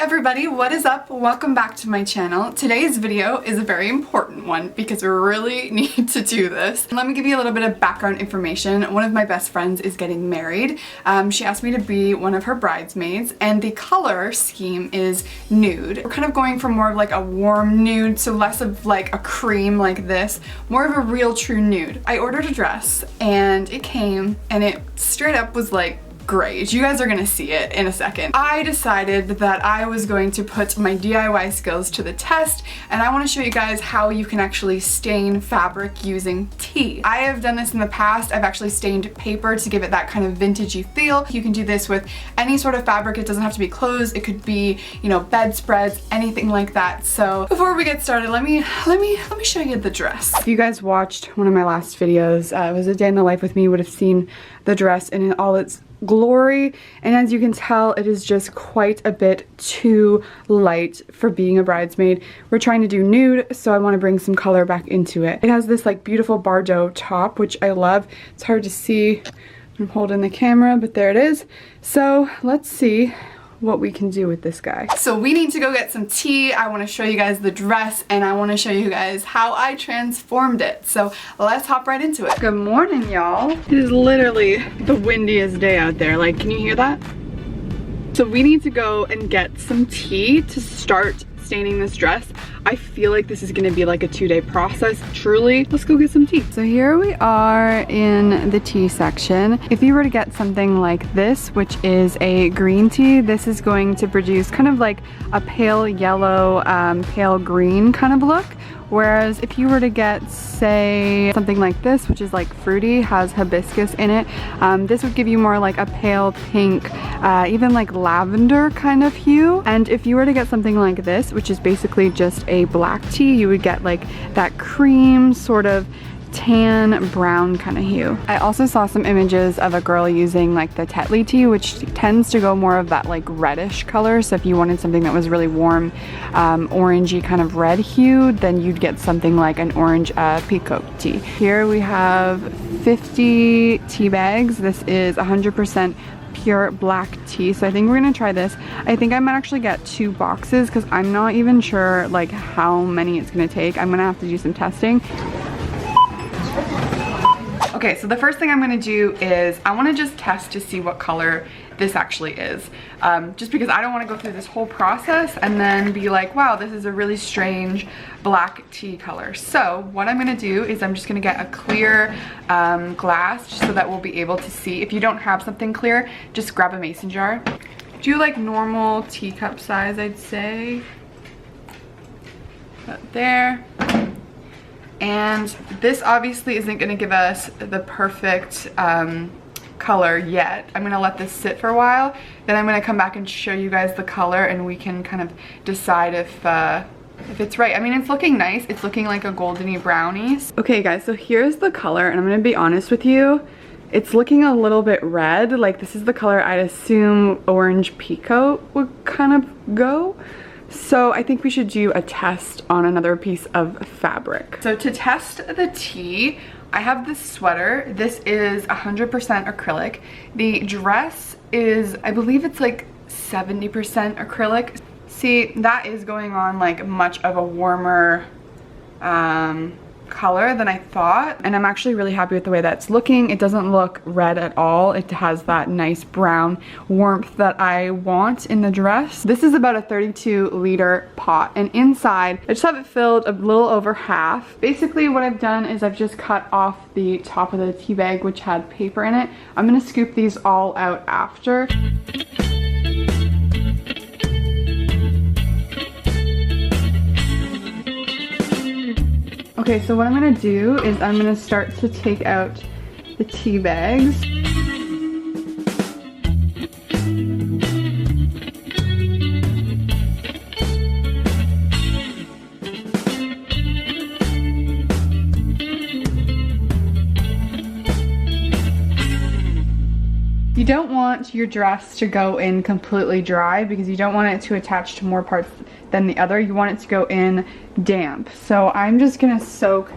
everybody, what is up? Welcome back to my channel. Today's video is a very important one because we really need to do this. Let me give you a little bit of background information. One of my best friends is getting married. She asked me to be one of her bridesmaids, and the color scheme is nude. We're kind of going for more of like a warm nude, so less of like a cream like this, more of a real true nude. I ordered a dress and it came and it straight up was like great. You guys are gonna see it in a second. I decided that I was going to put my DIY skills to the test, and I want to show you guys how you can actually stain fabric using tea. I have done this in the past. I've actually stained paper to give it that kind of vintagey feel. You can do this with any sort of fabric. It doesn't have to be clothes. It could be, you know, bedspreads, anything like that. So before we get started, let me show you the dress. If you guys watched one of my last videos, it was a day in the life with me, would have seen the dress in all its glory, and as you can tell, it is just quite a bit too light for being a bridesmaid. We're trying to do nude, so I want to bring some color back into it. It has this like beautiful Bordeaux top, which I love. It's hard to see, I'm holding the camera, but there it is. So let's see what we can do with this guy. So we need to go get some tea. I want to show you guys the dress, and I want to show you guys how I transformed it. So let's hop right into it. Good morning, y'all. It is literally the windiest day out there. Like, can you hear that? So we need to go and get some tea to start staining this dress. I feel like this is gonna be like a 2-day process, truly. Let's go get some tea. So here we are in the tea section. If you were to get something like this, which is a green tea, this is going to produce kind of like a pale yellow, pale green kind of look. Whereas if you were to get, say, something like this, which is like fruity, has hibiscus in it, this would give you more like a pale pink, even like lavender kind of hue. And if you were to get something like this, which is basically just a black tea, you would get like that cream sort of tan brown kind of hue. I also saw some images of a girl using like the Tetley tea, which tends to go more of that like reddish color. So if you wanted something that was really warm, orangey kind of red hue, then you'd get something like an orange peacock tea. Here we have 50 tea bags. This is 100% pure black tea, so I think we're gonna try this. I think I might actually get 2 boxes because I'm not even sure like how many it's gonna take. I'm gonna have to do some testing. Okay, so the first thing I'm gonna do is I wanna just test to see what color this actually is. Just because I don't wanna go through this whole process and then be like, wow, this is a really strange black tea color. So what I'm gonna do is I'm just gonna get a clear glass just so that we'll be able to see. If you don't have something clear, just grab a mason jar. Do like normal teacup size, I'd say. About there. And this obviously isn't going to give us the perfect color yet. I'm going to let this sit for a while, then I'm going to come back and show you guys the color, and we can kind of decide if it's right. I mean, it's looking nice. It's looking like a goldeny brownies. Okay guys, so here's the color, and I'm going to be honest with you. It's looking a little bit red. Like, this is the color I'd assume orange peacock would kind of go. So I think we should do a test on another piece of fabric. So to test the tea, I have this sweater. This is 100% acrylic. The dress is, I believe it's like 70% acrylic. See, that is going on like much of a warmer color than I thought, and I'm actually really happy with the way that's looking. It doesn't look red at all. It has that nice brown warmth that I want in the dress. This is about a 32-liter pot, and inside I just have it filled a little over half. Basically what I've done is I've just cut off the top of the tea bag, which had paper in it. I'm gonna scoop these all out after. Okay, so what I'm gonna do is I'm gonna start to take out the tea bags. You don't want your dress to go in completely dry because you don't want it to attach to more parts than the other. You want it to go in damp. So I'm just gonna soak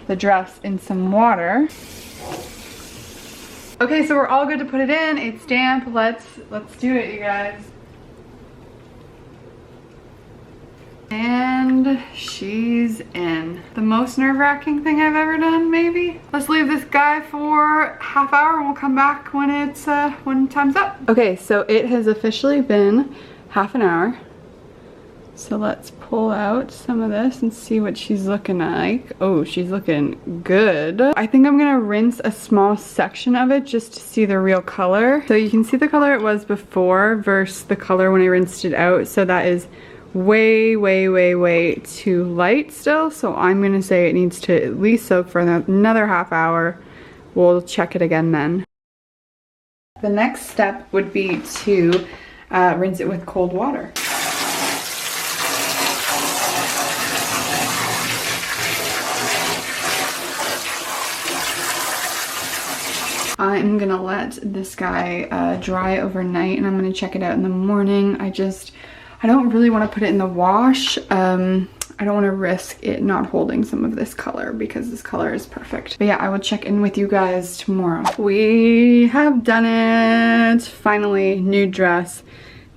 the dress in some water. Okay, so we're all good to put it in. It's damp. Let's do it, you guys. And she's in. The most nerve-wracking thing I've ever done, maybe? Let's leave this guy for half hour and we'll come back when it's when time's up. Okay, so it has officially been half an hour. So let's pull out some of this and see what she's looking like. Oh, she's looking good. I think I'm gonna rinse a small section of it just to see the real color. So you can see the color it was before versus the color when I rinsed it out. So that is way too light still. So I'm gonna say it needs to at least soak for another half hour. We'll check it again then. The next step would be to rinse it with cold water. I'm gonna let this guy dry overnight and I'm gonna check it out in the morning. I don't really want to put it in the wash. I don't want to risk it not holding some of this color because this color is perfect. But yeah, I will check in with you guys tomorrow. We have done it. Finally, new dress.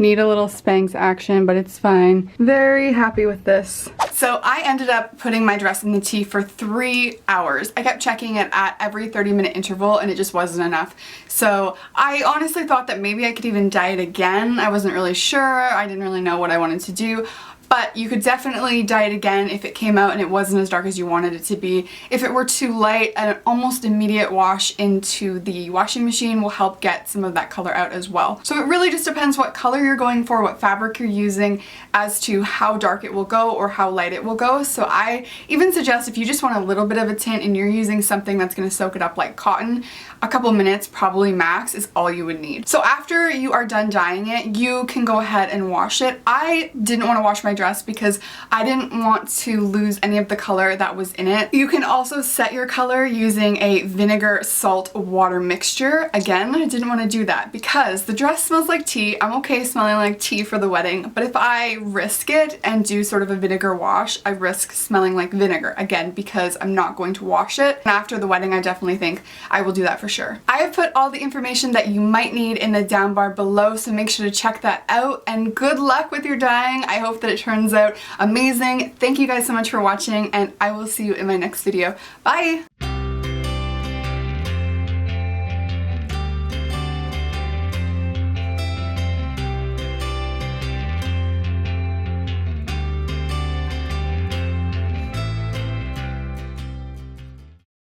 Need a little Spanx action, but it's fine. Very happy with this. So I ended up putting my dress in the tea for 3 hours. I kept checking it at every 30-minute interval and it just wasn't enough. So I honestly thought that maybe I could even dye it again. I wasn't really sure. I didn't really know what I wanted to do. But you could definitely dye it again if it came out and it wasn't as dark as you wanted it to be. If it were too light, an almost immediate wash into the washing machine will help get some of that color out as well. So it really just depends what color you're going for, what fabric you're using, as to how dark it will go or how light it will go. So I even suggest if you just want a little bit of a tint and you're using something that's going to soak it up like cotton, a couple minutes, probably max, is all you would need. So after you are done dyeing it, you can go ahead and wash it. I didn't want to wash my dress because I didn't want to lose any of the color that was in it. You can also set your color using a vinegar salt water mixture. Again, I didn't want to do that because the dress smells like tea. I'm okay smelling like tea for the wedding, but if I risk it and do sort of a vinegar wash, I risk smelling like vinegar again because I'm not going to wash it. And after the wedding, I definitely think I will do that for sure. I have put all the information that you might need in the down bar below, so make sure to check that out and good luck with your dyeing. I hope that it turns out amazing. Thank you guys so much for watching and I will see you in my next video. Bye!